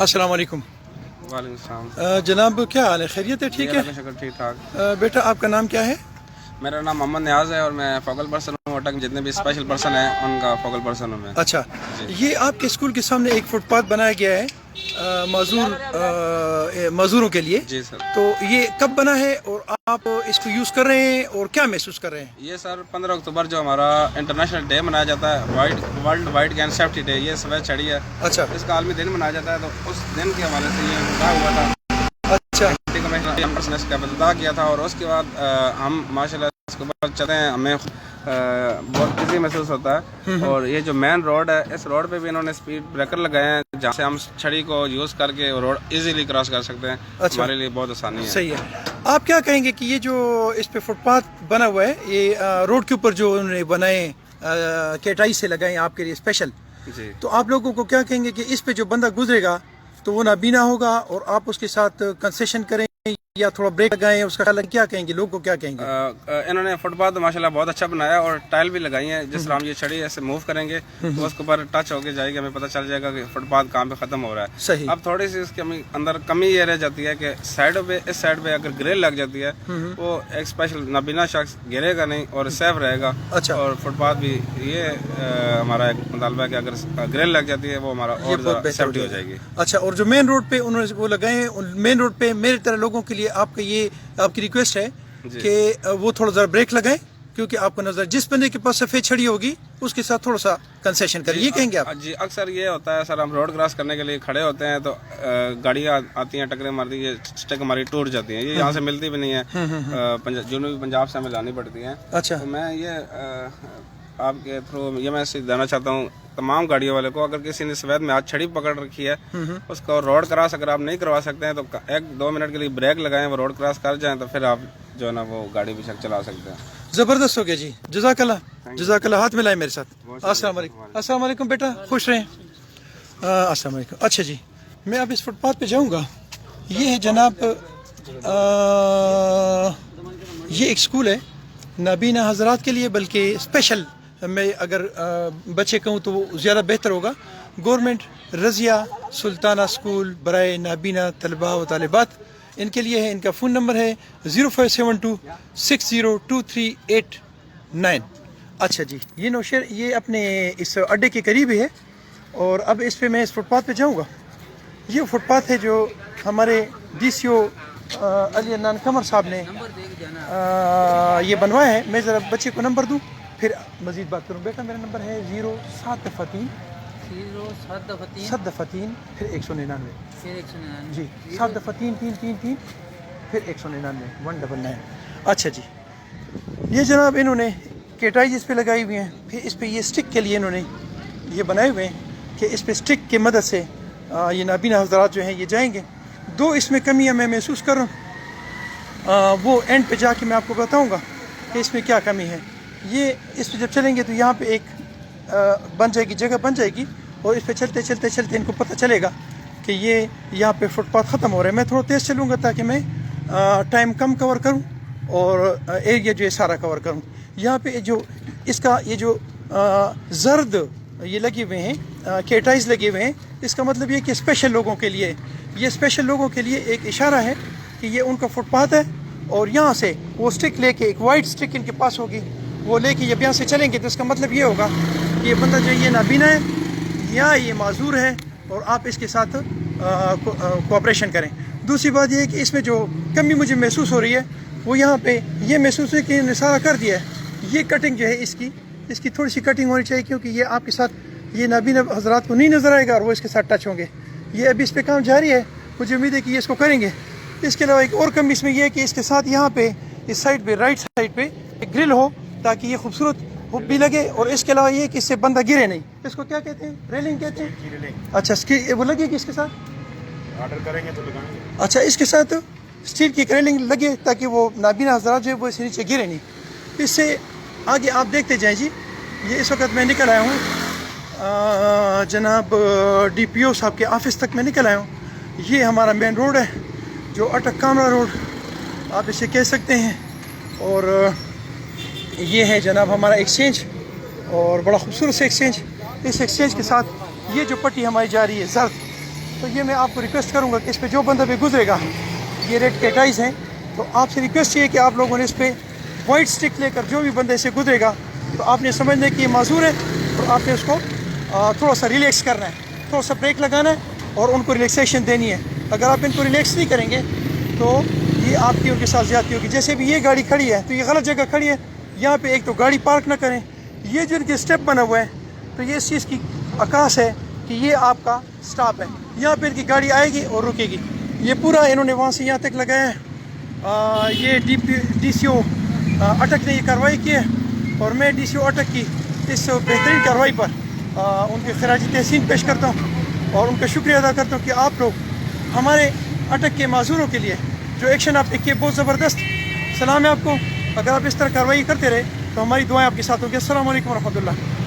अस्सलाम वालेकुम। वालेकुम सलाम। जनाब क्या हाल है, खैरियत है? ठीक है शक्ल ठीक ठाक। बेटा आपका नाम क्या है? मेरा नाम मोहम्मद नियाज है और मैं फोकल पर्सन हूँ। अटक जितने भी स्पेशल पर्सन हैं उनका फोकल पर्सन हूँ मैं। अच्छा, ये आपके स्कूल के सामने एक फुटपाथ बनाया गया है मजदूरों के लिए। जी सर। तो ये कब बना है और आप इसको यूज़ कर रहे हैं और क्या महसूस कर रहे हैं? ये सर 15 अक्टूबर जो हमारा इंटरनेशनल डे मनाया जाता है, world wide can safety day, ये सफेद छड़ी है। अच्छा, इसका आलमी दिन मनाया जाता है, तो उस दिन के हवाले से ये बना हुआ था। अच्छा, का बता किया था और उसके बाद हम माशाल्लाह इसके ऊपर चलते हैं, हमें बहुत इजी महसूस होता है। और ये जो मेन रोड है, इस रोड पे भी इन्होंने स्पीड ब्रेकर लगाए हैं जहाँ से हम छड़ी को यूज़ करके रोड इजीली क्रॉस कर सकते हैं। अच्छा, हमारे लिए बहुत आसानी है। सही है। आप क्या कहेंगे कि ये जो इस पे फुटपाथ बना हुआ है, ये रोड के ऊपर जो उन्होंने बनाए केटाई से लगाए आपके लिए स्पेशल, जी, तो आप लोगों को क्या कहेंगे कि इस पे जो बंदा गुजरेगा तो वो नाबीना होगा और आप उसके साथ कंसेशन करें या थोड़ा ब्रेक लगाएं, उसका ख्याल क्या कहेंगे, लोगों को क्या कहेंगे? इन्होंने फुटपाथ माशाल्लाह बहुत अच्छा बनाया और टाइल भी लगाई है। जिस तरह हम ये छड़ी ऐसे मूव करेंगे तो उसके ऊपर टच होके जाएगी, हमें पता चल जाएगा कि फुटपाथ कहाँ पे खत्म हो रहा है। सही। अब थोड़ी सी इसके अंदर कमी ये रह जाती है कि साइडों पे, इस साइड पे अगर ग्रिल लग जाती है वो एक स्पेशल नाबीना शख्स गिरेगा नहीं और सेफ रहेगा। अच्छा, और फुटपाथ भी ये हमारा एक मुतालबा है कि अगर ग्रिल लग जाती है वो हमारा और ज़्यादा सेफ्टी हो जाएगी। अच्छा, और जो मेन रोड पे उन्होंने वो लगाए हैं, मेन रोड पे मेरे तरह लोगों के लिए आपका ये आपकी रिक्वेस्ट है कि वो थोड़ा ज़रा ब्रेक लगाएं, क्योंकि आपको नजर जिस बंदे के पास सफ़ेद छड़ी होगी उसके साथ थोड़ा सा कंसेशन करें, ये कहेंगे आप? जी, अक्सर ये होता है सर, हम रोड क्रॉस करने के लिए खड़े होते हैं तो गाड़ियाँ आती हैं, टकरे मारती है, स्टिक हमारी टूट जाती हैं, ये यहाँ से मिलती भी नहीं है, जनूबी पंजाब से हमें लानी पड़ती हैं। अच्छा, तो मैं ये आपके थ्रू ये मैसेज देना चाहता हूँ तमाम गाड़ियों वाले को, अगर किसी ने सफेद में हाथ छड़ी पकड़ रखी है उसको रोड क्रॉस अगर आप नहीं करवा सकते हैं तो 1-2 मिनट के लिए ब्रेक लगाएं, वो रोड क्रॉस कर जाएं तो फिर आप जो है ना वो गाड़ी भी चला सकते हैं। ज़बरदस्त हो गया जी, जज़ाकल्लाह जज़ाकल्लाह। हाथ मिलाए मेरे साथ। अस्सलाम वालेकुम। अस्सलाम वालेकुम बेटा, खुश रहें। अस्सलाम वालेकुम। अच्छा जी, मैं अब इस फुटपाथ पे जाऊंगा। ये है जनाब, ये एक स्कूल है नाबीना हजरात के लिए, बल्कि स्पेशल मैं अगर बच्चे कहूँ तो वो ज़्यादा बेहतर होगा। गवर्नमेंट रज़िया सुल्ताना स्कूल बराए नाबीना तलबा व तालिबात, इनके लिए है। इनका फ़ोन नंबर है 0572 602389। अच्छा जी, ये नौशेर ये अपने इस अड्डे के करीब ही है। और अब इस पे मैं इस फुटपाथ पे जाऊंगा। ये फुटपाथ है जो हमारे DCO अली अदनान कमर साहब ने ये बनवाया है। मैं ज़रा बच्चे को नंबर दूँ फिर मज़ीद बात करूँ। बेटा मेरा नंबर है 07 फिर 199 जी, 7 दफ़ा 3 फिर 199 199। अच्छा जी, ये जनाब इन्होंने केटाई इस पे लगाई हुई हैं, फिर इस पे ये स्टिक के लिए इन्होंने ये बनाए हुए हैं कि इस पे स्टिक की मदद से ये नाबीना हज़रात जो हैं ये जाएंगे। 2 इसमें कमियां मैं महसूस कर रहा हूँ, वो एंड पे जाके मैं आपको बताऊँगा कि इसमें क्या कमी है। ये इस पे जब चलेंगे तो यहाँ पे एक बन जाएगी, जगह बन जाएगी, और इस पे चलते चलते चलते इनको पता चलेगा कि ये यहाँ पे फुटपाथ ख़त्म हो रहा है। मैं थोड़ा तेज़ चलूँगा ताकि मैं टाइम कम कवर करूँ और एरिया जो है सारा कवर करूँ। यहाँ पे जो इसका ये जो जर्द ये लगे हुए हैं, केटाइज लगे हुए हैं, इसका मतलब ये कि स्पेशल लोगों के लिए, ये स्पेशल लोगों के लिए एक इशारा है कि ये उनका फुटपाथ है। और यहाँ से वो स्टिक लेके, एक वाइट स्टिक इनके पास होगी, वो लेके जब यहाँ से चलेंगे तो इसका मतलब ये होगा कि ये बंदा जो ये नाबीना है या ये माजूर है और आप इसके साथ कोऑपरेशन करें। दूसरी बात ये है कि इसमें जो कमी मुझे महसूस हो रही है वो यहाँ पे ये महसूस है कि इन्होंने सारा कर दिया है। ये कटिंग जो है इसकी थोड़ी सी कटिंग होनी चाहिए, क्योंकि ये आपके साथ ये नाबीना हजरात को नहीं नज़र आएगा और वो इसके साथ टच होंगे। ये अभी इस पर काम जारी है, मुझे उम्मीद है कि ये इसको करेंगे। इसके अलावा एक और कमी इसमें यह है कि इसके साथ यहाँ पे इस साइड पे, राइट साइड पे एक ग्रिल हो ताकि ये खूबसूरत भी लगे। और इसके अलावा ये कि इससे बंदा गिरे नहीं। इसको क्या कहते हैं? रेलिंग कहते हैं। अच्छा, वो लगेगी इसके साथ? ऑर्डर करेंगे तो लगाएंगे। अच्छा, इसके साथ स्टील की रेलिंग लगे ताकि वो नाबीना हज़रात जो है वो इससे नीचे गिरे नहीं। इससे आगे आप देखते जाएं जी। ये इस वक्त मैं निकल आया हूँ जनाब DPO साहब के ऑफिस तक मैं निकल आया हूँ। ये हमारा मेन रोड है जो अटक कामरा रोड आप इसे कह सकते हैं। और ये है जनाब हमारा एक्सचेंज, और बड़ा खूबसूरत से एक्सचेंज। इस एक्सचेंज के साथ ये जो पट्टी हमारी जा रही है जर्द, تو یہ میں آپ کو ریکویسٹ کروں گا کہ اس پہ جو بندہ بھی گزرے گا، یہ ریڈ کیٹائز ہیں، تو آپ سے ریکویسٹ یہ ہے کہ آپ لوگوں نے اس پہ وائٹ سٹک لے کر جو بھی بندے سے گزرے گا تو آپ نے سمجھنا کہ یہ معذور ہے اور آپ نے اس کو تھوڑا سا ریلیکس کرنا ہے، تھوڑا سا بریک لگانا ہے اور ان کو ریلیکسیشن دینی ہے. اگر آپ ان کو ریلیکس نہیں کریں گے تو یہ آپ کی ان کے ساتھ زیادتی ہوگی. جیسے بھی یہ گاڑی کھڑی ہے تو یہ غلط جگہ کھڑی ہے، یہاں پہ ایک تو گاڑی پارک نہ کریں. یہ جو ان کے اسٹیپ بنا ہوا ہے تو یہ اس چیز کی عکاس ہے کہ یہ آپ کا سٹاپ ہے، یہاں پہ ان کی گاڑی آئے گی اور رکے گی. یہ پورا انہوں نے وہاں سے یہاں تک لگایا ہے. یہ ڈی سی او اٹک نے یہ کارروائی کی ہے اور میں ڈی سی او اٹک کی اس بہترین کارروائی پر ان کے خراج تحسین پیش کرتا ہوں اور ان کا شکریہ ادا کرتا ہوں کہ آپ لوگ ہمارے اٹک کے معذوروں کے لیے جو ایکشن آپ نے کیے بہت زبردست. سلام ہے آپ کو. اگر آپ اس طرح کارروائی کرتے رہے تو ہماری دعائیں آپ کے ساتھ ہوں گی. السلام علیکم ورحمۃ اللہ.